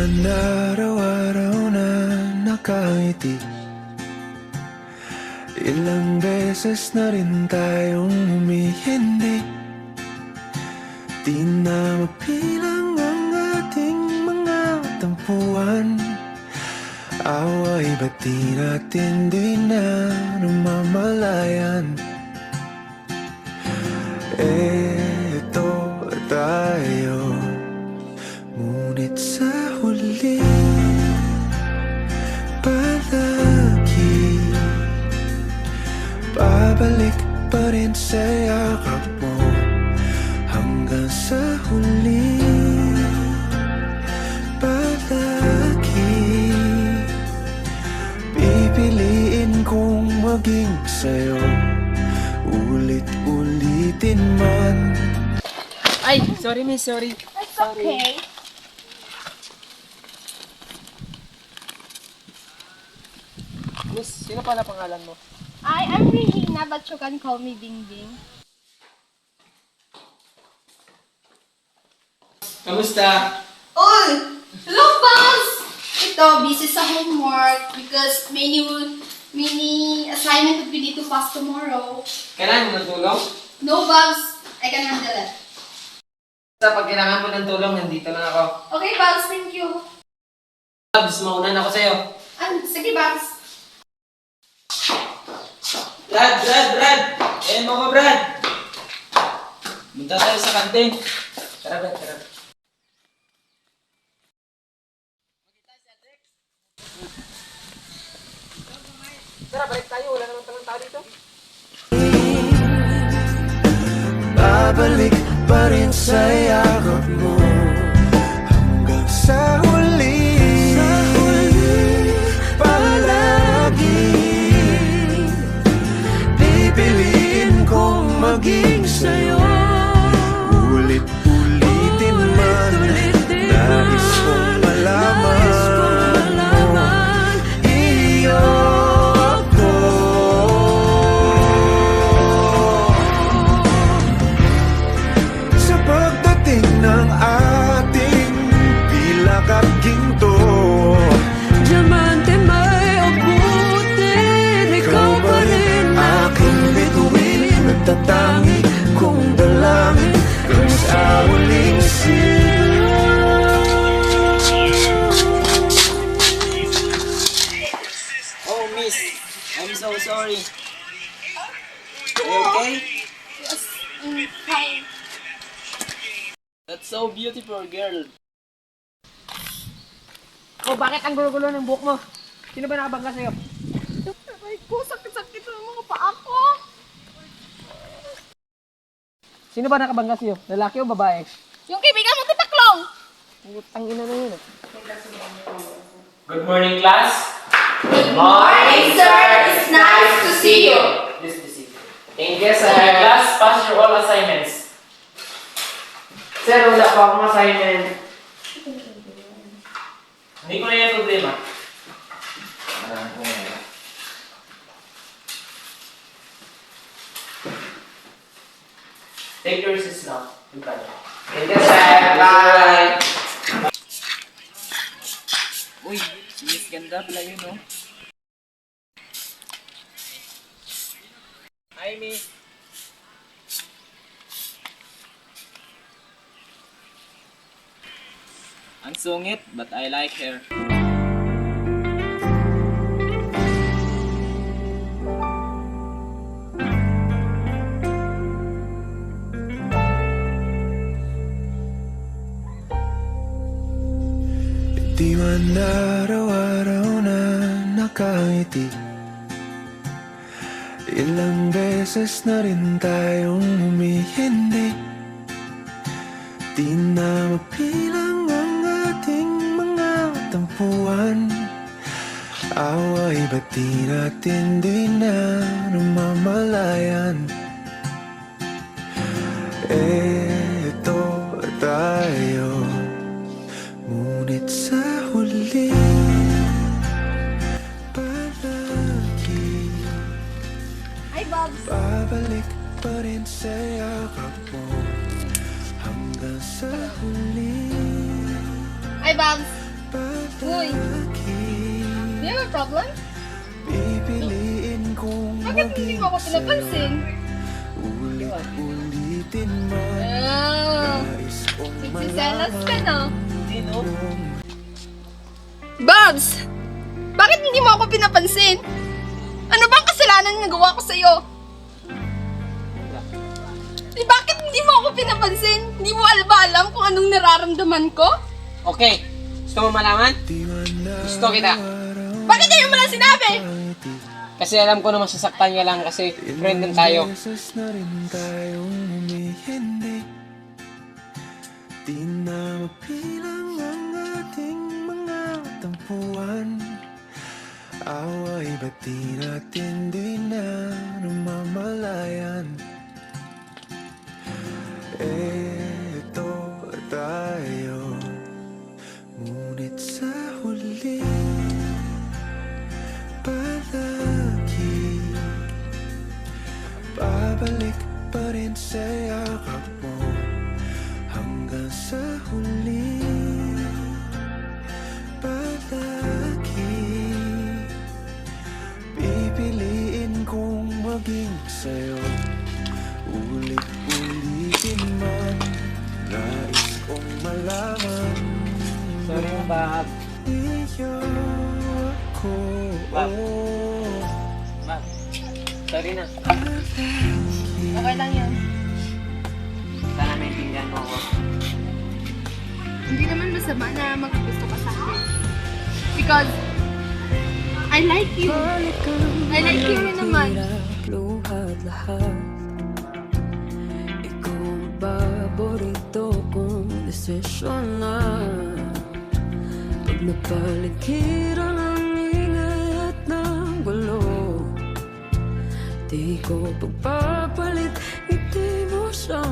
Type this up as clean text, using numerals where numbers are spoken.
man araw-araw na nakangiti, ilang beses na rin tayong humihindi. Di na mapilang ang ating mga tampuhan. Away ba't di natin di na namamalayan? Eto tayo, ngunit sa huli palagi babalik pa rin sa yakap mo. Hanggang sa huli palagi pipiliin kong maging sa'yo, ulit-ulitin man. Ay, sorry miss, sorry. It's okay. Miss, sino pala pangalan mo? I'm Regina, but you can call me Bing Bing. Kamusta? Oy! Hello, Boss! Ito, busy sa homework because many assignment that we need to pass tomorrow. Kailangan mo ng tulong? No, Boss. I can handle it. Sa pag kailangan mo ng tulong, nandito lang ako. Okay, Boss. Thank you. Babs, maunan ako sa'yo. Sige, Boss. Brad! Eh, mga Brad! Punta tayo sa kantin. Tara, Brad, tara. Tara, balik tayo. Wala naman palang tao dito. Babalik pa rin sa yakap mo. Hanggang sa huli palagi pipiliin kong maging sa'yo, ulit-ulitin man. Nais kong malaman iyo ako. Sa pagdating ng ating pilak at ginto, Diamante may abutin, ikaw pa rin aking bituin, nagtatangi kong dalangin kung sa huling Oh, miss. I'm so sorry. Are you okay? Yes. Fine. That's so beautiful, girl. Oh, bakit ang gulo-gulo ng buhok mo? Sino ba nakabangga sa'yo? Aray ko, sakit-sakit na mga paa ko. Sino ba nakabangga sa'yo? Lalaki o babae? Yung kaibigan mo, titaklong. Ang ina na yun. Good morning, class. Good morning, sir. It's nice to see you. Please be seated. Thank you, sir. Class, pass your all assignments. Sir, wala pa akong assignment. Hindi ko na yan problema. Take your seats now. Goodbye. Thank you, sir. Bye. Uy, miss ganda pala yun, no? Hi, miss. Ang sungit, but I like her. di man araw-araw na nakangiti, ilang beses na rin tayong humihindi. Di na mapilang ang ating mga tampuhan. Away ba't di natin di na namamalayan? Eto tayo, ngunit sa huli palagi Hi, Bobs. babalik pa rin sa yakap mo. Hanggang sa huli Hi, Bobs. Uy, lagi. do you have a problem? Pipiliin kong Bakit hindi mo ako pinapansin? ulit-ulitin man. Oh, Nais kong nagsiselos ka na. Sino? Babs! Bakit hindi mo ako pinapansin? Ano bang kasalanan na nagawa ko sa'yo? Bakit hindi mo ako pinapansin? Hindi mo alam kung anong nararamdaman ko? Okay. Gusto mo malaman? Gusto kita. Bakit hindi mo lang sinabi? Kasi alam ko na masasaktan ka lang kasi friend din tayo. Beses na rin tayong humihindi. Di na mapilang ang ating mga tampuan. Away ba't di natin di na namamalayan? Eto tayo, ngunit sa huli palagi babalik pa rin sa yakap mo hanggang sa huli. Palagi pipiliin kong maging sa'yo, ulit-ulitin man. Nais kong malaman. Sorry mo ba? Iyo ako. Bab. Bab. Sorry na. Okay lang yan. Sana maintindihan mo ako. Hindi naman masama na maggusto ka sa akin. Because I like you. I like you rin naman. Luhat lahat. Ikaw ang paborito kong desisyon na. Pag napaligiran ang ingay at ng gulo, di ko pagpapalit, ngiti mo sa